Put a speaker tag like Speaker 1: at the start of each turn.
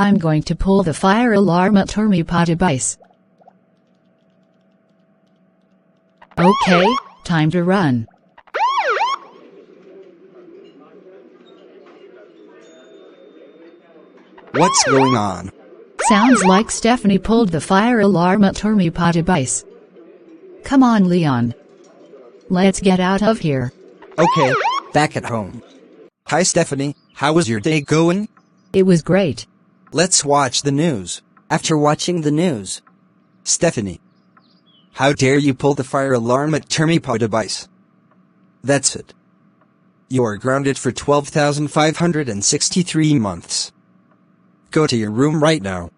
Speaker 1: I'm going to pull the fire alarm at Termy Poddębice. Okay, time to run.
Speaker 2: What's going on?
Speaker 1: Sounds like Stephanie pulled the fire alarm at Termy Poddębice. Come on, Leon. Let's get out of here.
Speaker 2: Okay, back at home. Hi Stephanie, how was your day going?
Speaker 1: It was great.
Speaker 2: Let's watch the news. After watching the news. Stephanie, how dare you pull the fire alarm at Termy Poddębice? That's it. You're grounded for 12,563 months. Go to your room right now.